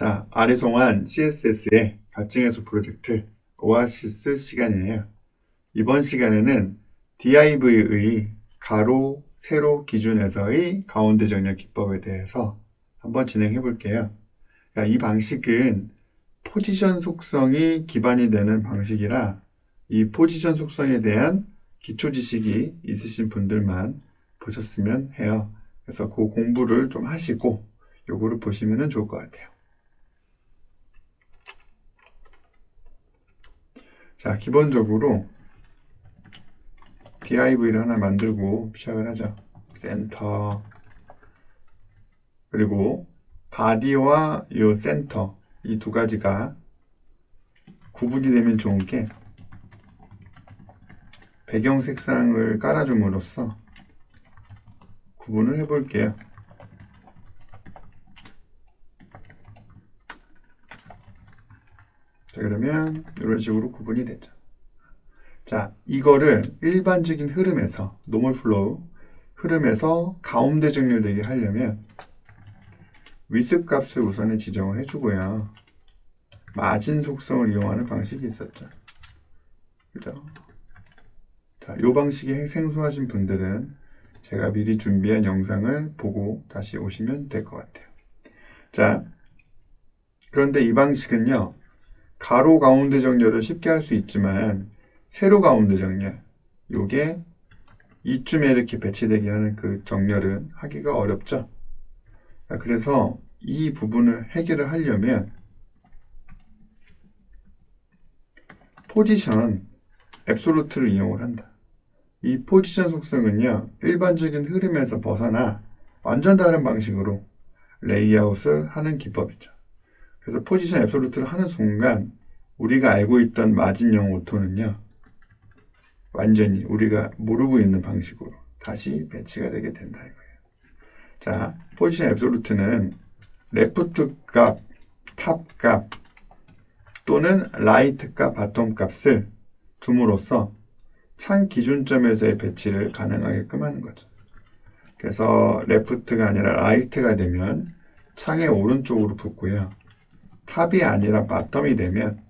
자, 아리송한 CSS의 값증해소 프로젝트 오아시스 시간이에요. 이번 시간에는 div의 가로, 세로 기준에서의 가운데 정렬 기법에 대해서 한번 진행해 볼게요. 이 방식은 포지션 속성이 기반이 되는 방식이라 이 포지션 속성에 대한 기초 지식이 있으신 분들만 보셨으면 해요. 그래서 그 공부를 좀 하시고 요거를 보시면 좋을 것 같아요. 자, 기본적으로 div를 하나 만들고 시작을 하죠. 센터, 그리고 바디와 요 센터, 이 두 가지가 구분이 되면 좋은 게 배경 색상을 깔아줌으로써 구분을 해볼게요. 자, 그러면 이런 식으로 구분이 되죠. 자, 이거를 일반적인 흐름에서 노멀 플로우 흐름에서 가운데 정렬되게 하려면 위스 값을 우선에 지정을 해주고요. 마진 속성을 이용하는 방식이 있었죠. 그죠? 자, 이 방식이 생소하신 분들은 제가 미리 준비한 영상을 보고 다시 오시면 될 것 같아요. 자, 그런데 이 방식은요, 가로 가운데 정렬을 쉽게 할 수 있지만 세로 가운데 정렬, 요게 이쯤에 이렇게 배치되게 하는 그 정렬은 하기가 어렵죠. 그래서 이 부분을 해결을 하려면 포지션 앱솔루트를 이용을 한다. 이 포지션 속성은요, 일반적인 흐름에서 벗어나 완전 다른 방식으로 레이아웃을 하는 기법이죠. 그래서 포지션 앱솔루트를 하는 순간 우리가 알고 있던 마진형 오토는요, 완전히 우리가 모르고 있는 방식으로 다시 배치가 되게 된다 이거예요. 자, 포지션 앱솔루트는 레프트 값, 탑 값 또는 라이트 값, 바텀 값을 줌으로써 창 기준점에서의 배치를 가능하게끔 하는 거죠. 그래서 레프트가 아니라 라이트가 되면 창의 오른쪽으로 붙고요. 탑이 아니라 바텀이 되면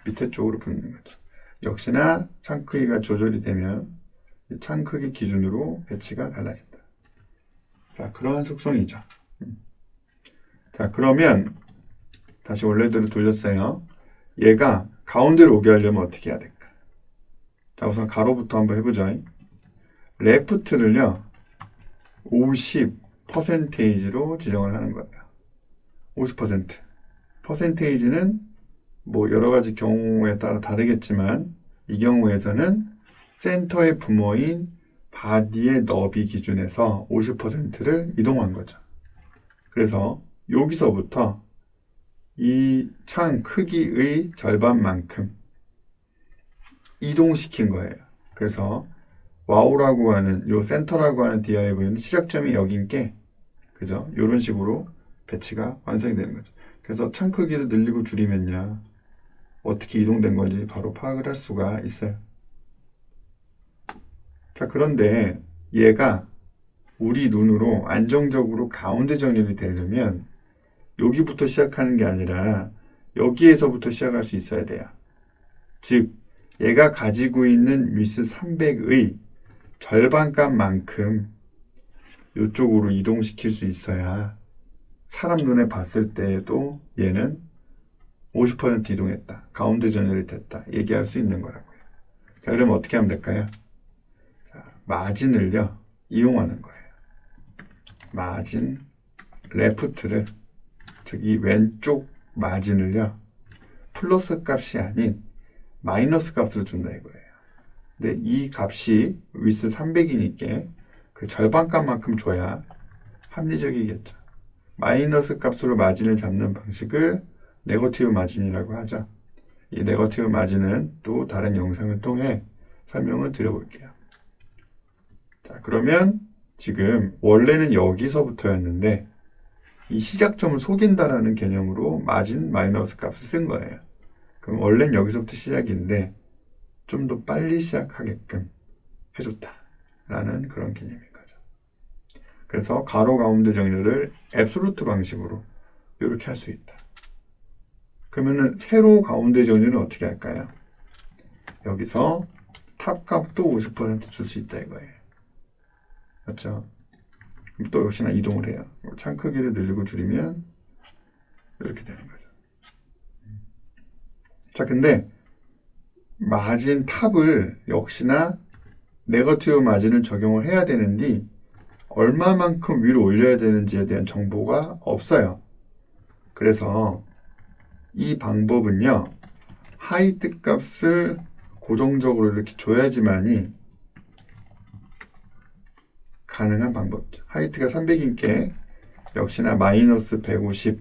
밑에 쪽으로 붙는 거죠. 역시나 창 크기가 조절이 되면 창 크기 기준으로 배치가 달라진다. 자, 그러한 속성이죠. 자, 그러면 다시 원래대로 돌렸어요. 얘가 가운데로 오게 하려면 어떻게 해야 될까? 자, 우선 가로부터 한번 해보죠. 레프트를요, 50%로 지정을 하는 거예요. 50%. 퍼센테이지는 뭐 여러 가지 경우에 따라 다르겠지만 이 경우에서는 센터의 부모인 바디의 너비 기준에서 50%를 이동한 거죠. 그래서 여기서부터 이 창 크기의 절반만큼 이동시킨 거예요. 그래서 와우라고 하는 요 센터라고 하는 div는 시작점이 여긴 게 그죠? 이런 식으로 배치가 완성이 되는 거죠. 그래서 창 크기를 늘리고 줄이면요, 어떻게 이동된 건지 바로 파악을 할 수가 있어요. 자, 그런데 얘가 우리 눈으로 안정적으로 가운데 정렬이 되려면 여기부터 시작하는 게 아니라 여기에서부터 시작할 수 있어야 돼요. 즉, 얘가 가지고 있는 위스 300의 절반값만큼 이쪽으로 이동시킬 수 있어야 사람 눈에 봤을 때에도 얘는 50% 이동했다, 가운데 정렬이 됐다 얘기할 수 있는 거라고요. 자, 그러면 어떻게 하면 될까요? 자, 마진을요 이용하는 거예요. 마진 레프트를, 즉 이 왼쪽 마진을요 플러스 값이 아닌 마이너스 값으로 준다 이거예요. 근데 이 값이 위스 300이니까 그 절반 값만큼 줘야 합리적이겠죠. 마이너스 값으로 마진을 잡는 방식을 네거티브 마진이라고 하죠. 이 네거티브 마진은 또 다른 영상을 통해 설명을 드려볼게요. 자, 그러면 지금 원래는 여기서부터였는데 이 시작점을 속인다라는 개념으로 마진 마이너스 값을 쓴 거예요. 그럼 원래는 여기서부터 시작인데 좀 더 빨리 시작하게끔 해줬다라는 그런 개념인 거죠. 그래서 가로 가운데 정렬을 앱솔루트 방식으로 이렇게 할 수 있다. 그러면은 세로 가운데 정렬은 어떻게 할까요? 여기서 탑 값도 50% 줄 수 있다 이거예요. 맞죠? 그럼 또 역시나 이동을 해요. 창 크기를 늘리고 줄이면 이렇게 되는 거죠. 자, 근데 마진 탑을 역시나 네거티브 마진을 적용을 해야 되는데 얼마만큼 위로 올려야 되는지에 대한 정보가 없어요. 그래서 이 방법은요, 하이트 값을 고정적으로 이렇게 줘야지만이 가능한 방법이죠. 하이트가 300인께 역시나 마이너스 150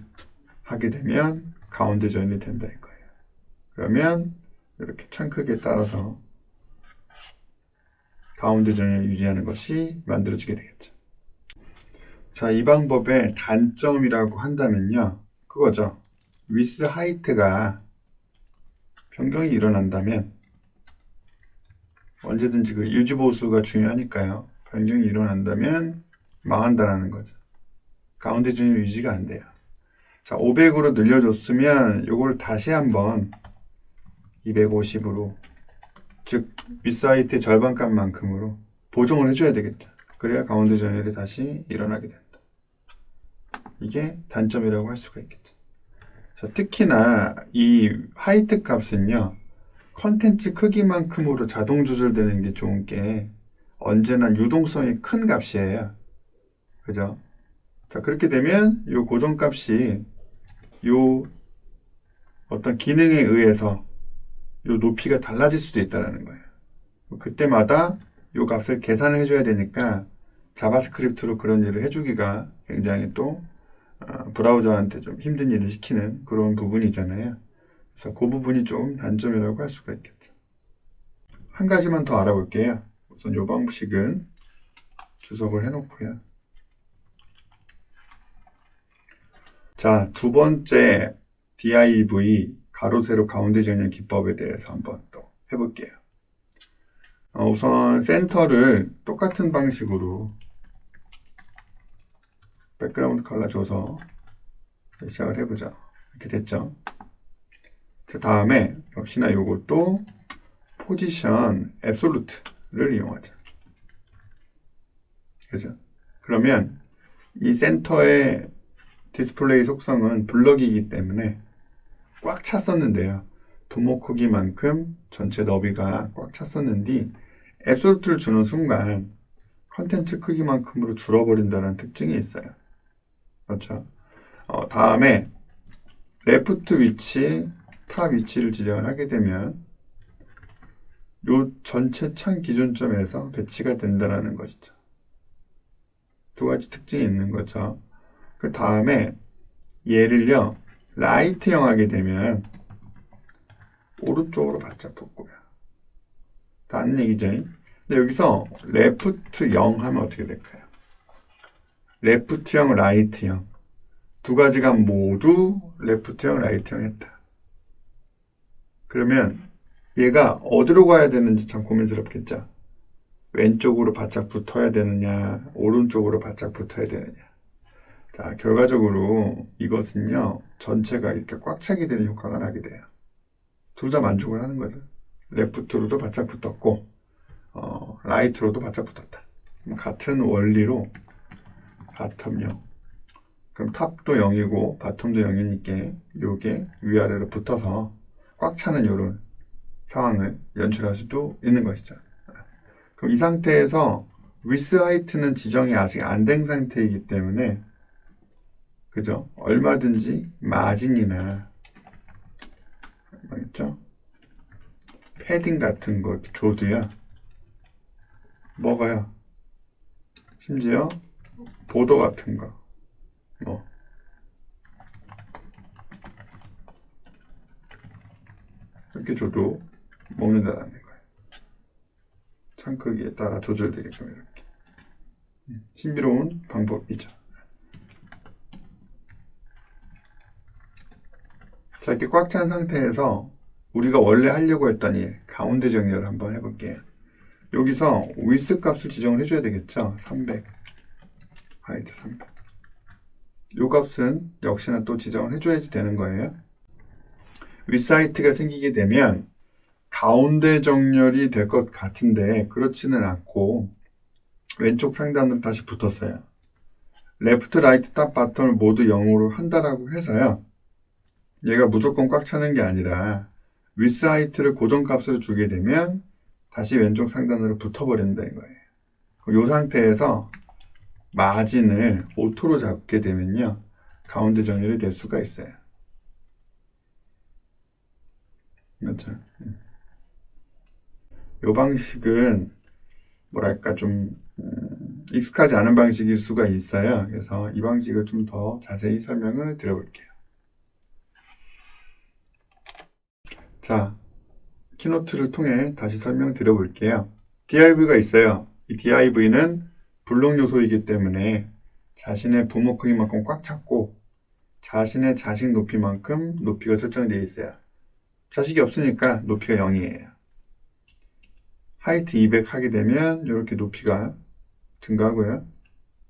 하게 되면 가운데 조인이 된다 이거예요. 그러면 이렇게 창 크기에 따라서 가운데 조인을 유지하는 것이 만들어지게 되겠죠. 자, 이 방법의 단점이라고 한다면요, 그거죠. 위스 하이트가 변경이 일어난다면 언제든지 그 유지보수가 중요하니까요. 변경이 일어난다면 망한다라는 거죠. 가운데 조인 유지가 안 돼요. 자, 500으로 늘려줬으면 요걸 다시 한번 250으로, 즉 위스 하이트의 절반값만큼으로 보정을 해줘야 되겠죠. 그래야 가운데 전열이 다시 일어나게 된다. 이게 단점이라고 할 수가 있겠죠. 자, 특히나 이 하이트 값은요, 컨텐츠 크기만큼으로 자동 조절되는 게 좋은 게 언제나 유동성이 큰 값이에요. 그죠? 자, 그렇게 되면 요 고정값이 요 어떤 기능에 의해서 요 높이가 달라질 수도 있다는 거예요. 그때마다 요 값을 계산을 해줘야 되니까 자바스크립트로 그런 일을 해주기가 굉장히 또 브라우저한테 좀 힘든 일을 시키는 그런 부분이잖아요. 그래서 그 부분이 좀 단점이라고 할 수가 있겠죠. 한 가지만 더 알아볼게요. 우선 요 방식은 주석을 해놓고요. 자, 두 번째 div 가로 세로 가운데 정렬 기법에 대해서 한번 또 해볼게요. 우선 센터를 똑같은 방식으로 백그라운드 컬러 줘서 시작을 해보자. 이렇게 됐죠. 그 다음에 역시나 요것도 포지션 앱솔루트를 이용하자. 그죠? 그러면 이 센터의 디스플레이 속성은 블럭이기 때문에 꽉 찼었는데요. 부모 크기만큼 전체 너비가 꽉 찼었는데 앱솔루트를 주는 순간 컨텐츠 크기만큼으로 줄어버린다는 특징이 있어요. 그렇죠? 다음에 레프트 위치, 탑 위치를 지정을 하게 되면 요 전체 창 기준점에서 배치가 된다는 것이죠. 두 가지 특징이 있는 거죠. 그 다음에 얘를요, 라이트형 하게 되면 오른쪽으로 바짝 붙고요. 다른 얘기죠. 근데 여기서 레프트 0 하면 어떻게 될까요? 레프트형, 라이트형. 두 가지가 모두 레프트형, 라이트형 했다. 그러면 얘가 어디로 가야 되는지 참 고민스럽겠죠. 왼쪽으로 바짝 붙어야 되느냐, 오른쪽으로 바짝 붙어야 되느냐. 자, 결과적으로 이것은요, 전체가 이렇게 꽉 차게 되는 효과가 나게 돼요. 둘 다 만족을 하는 거죠. 레프트로도 바짝 붙었고, 라이트로도 바짝 붙었다. 같은 원리로 바텀 0. 그럼 탑도 0이고 바텀도 0이니까 요게 위아래로 붙어서 꽉 차는 요런 상황을 연출할 수도 있는 것이죠. 그럼 이 상태에서 위스 하이트는 지정이 아직 안 된 상태이기 때문에 그죠? 얼마든지 마진이나 알겠죠? 패딩 같은 거 줘도요. 뭐가요? 심지어 보도 같은 거 뭐 이렇게 줘도 먹는다라는 거예요. 창 크기에 따라 조절되게끔 이렇게. 신비로운 방법이죠. 자, 이렇게 꽉 찬 상태에서 우리가 원래 하려고 했던 일, 가운데 정렬을 한번 해볼게요. 여기서 위스 값을 지정을 해줘야 되겠죠. 300, 하이트 300. 요 값은 역시나 또 지정을 해줘야지 되는 거예요. 윗사이트가 생기게 되면 가운데 정렬이 될 것 같은데 그렇지는 않고 왼쪽 상단으로 다시 붙었어요. 레프트, 라이트, 탑, 바텀을 모두 0으로 한다라고 해서요. 얘가 무조건 꽉 차는 게 아니라 윗사이트를 고정값으로 주게 되면 다시 왼쪽 상단으로 붙어버린다는 거예요. 이 상태에서 마진을 오토로 잡게 되면요. 가운데 정렬이 될 수가 있어요. 맞죠? 이 방식은 뭐랄까 좀 익숙하지 않은 방식일 수가 있어요. 그래서 이 방식을 좀 더 자세히 설명을 드려볼게요. 자, 키노트를 통해 다시 설명드려볼게요. DIV가 있어요. 이 DIV는 블록 요소이기 때문에 자신의 부모 크기만큼 꽉 찼고 자신의 자식 높이만큼 높이가 설정되어 있어요. 자식이 없으니까 높이가 0이에요. 하이트 200 하게 되면 이렇게 높이가 증가하고요.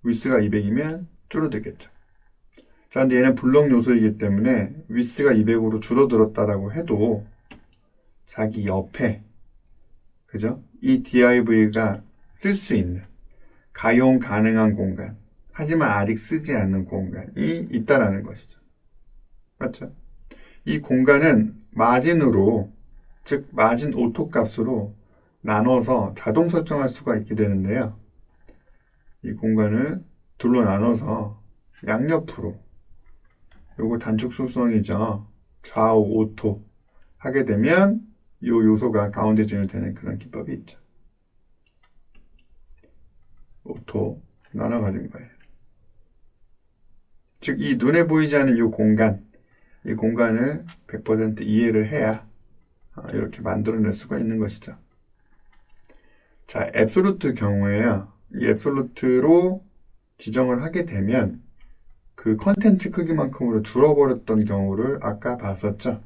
위스가 200이면 줄어들겠죠. 자, 근데 얘는 블록 요소이기 때문에 위스가 200으로 줄어들었다라고 해도 자기 옆에, 그죠? 이 DIV가 쓸 수 있는, 가용 가능한 공간, 하지만 아직 쓰지 않는 공간이 있다라는 것이죠. 맞죠? 이 공간은 마진으로, 즉, 마진 오토 값으로 나눠서 자동 설정할 수가 있게 되는데요. 이 공간을 둘로 나눠서 양옆으로, 요거 단축 속성이죠. 좌우 오토 하게 되면 이 요소가 가운데 정렬되는 그런 기법이 있죠. 오토 나눠 가진 거예요. 즉, 이 눈에 보이지 않는 이 공간을 100% 이해를 해야 이렇게 만들어낼 수가 있는 것이죠. 자, 앱솔루트 경우에요. 이 앱솔루트로 지정을 하게 되면 그 컨텐츠 크기만큼으로 줄어버렸던 경우를 아까 봤었죠.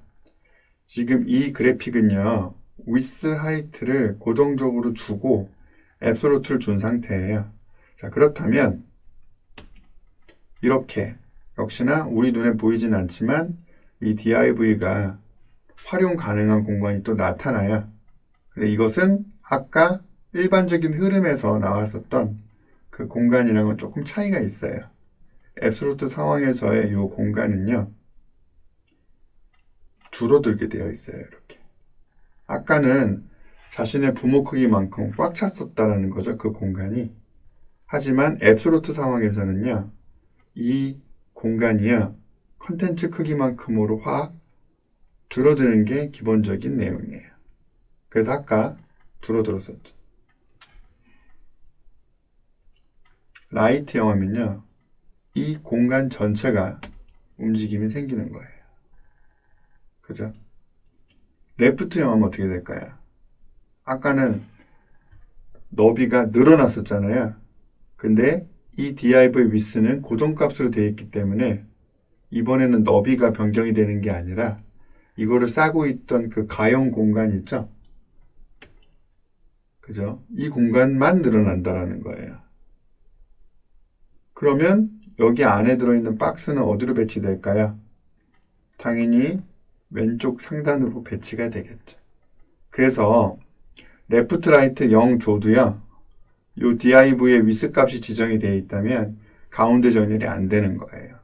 지금 이 그래픽은요, 위스 하이트를 고정적으로 주고 앱솔루트를 준 상태예요. 자, 그렇다면 이렇게 역시나 우리 눈에 보이진 않지만 이 DIV가 활용 가능한 공간이 또 나타나요. 근데 이것은 아까 일반적인 흐름에서 나왔었던 그 공간이랑은 조금 차이가 있어요. 앱솔루트 상황에서의 이 공간은요, 줄어들게 되어 있어요. 이렇게. 아까는 자신의 부모 크기만큼 꽉 찼었다라는 거죠. 그 공간이. 하지만 앱솔루트 상황에서는요, 이 공간이요, 컨텐츠 크기만큼으로 확 줄어드는 게 기본적인 내용이에요. 그래서 아까 줄어들었었죠. 라이트 영화면요, 이 공간 전체가 움직임이 생기는 거예요. 그죠? 레프트 영화면 어떻게 될까요? 아까는 너비가 늘어났었잖아요. 근데 이 div width는 고정값으로 되어 있기 때문에 이번에는 너비가 변경이 되는 게 아니라 이거를 싸고 있던 그 가용 공간 있죠? 그죠? 이 공간만 늘어난다라는 거예요. 그러면 여기 안에 들어있는 박스는 어디로 배치될까요? 당연히 왼쪽 상단으로 배치가 되겠죠. 그래서 레프트 라이트 0 줘도요, 요 div의 위스 값이 지정이 되어 있다면 가운데 정렬이 안 되는 거예요.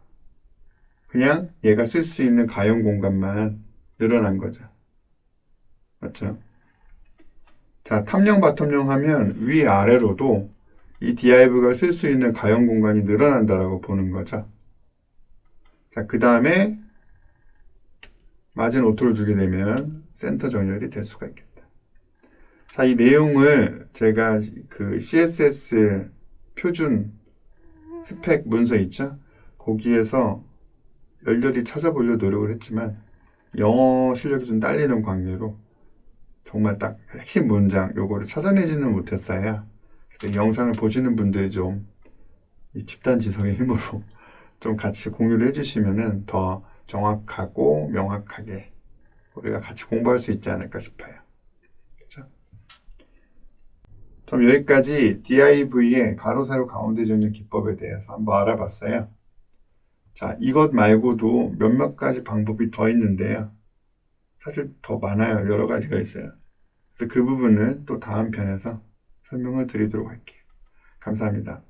그냥 얘가 쓸 수 있는 가용 공간만 늘어난 거죠. 맞죠? 자, 탑령 바텀령 하면 위아래로도 이 div가 쓸 수 있는 가용 공간이 늘어난다라고 보는 거죠. 자, 그 다음에 마진 오토를 주게 되면 센터 정렬이 될 수가 있겠다. 자, 이 내용을 제가 그 CSS 표준 스펙 문서 있죠? 거기에서 열렬히 찾아보려고 노력을 했지만 영어 실력이 좀 딸리는 관계로 정말 딱 핵심 문장 요거를 찾아내지는 못했어요. 그래서 영상을 보시는 분들이 좀 이 집단 지성의 힘으로 좀 같이 공유를 해주시면은 더 정확하고 명확하게 우리가 같이 공부할 수 있지 않을까 싶어요. 그렇죠? 그럼 여기까지 div의 가로 세로 가운데 정렬 기법에 대해서 한번 알아봤어요. 자, 이것 말고도 몇몇 가지 방법이 더 있는데요. 사실 더 많아요. 여러 가지가 있어요. 그래서 그 부분은 또 다음 편에서 설명을 드리도록 할게요. 감사합니다.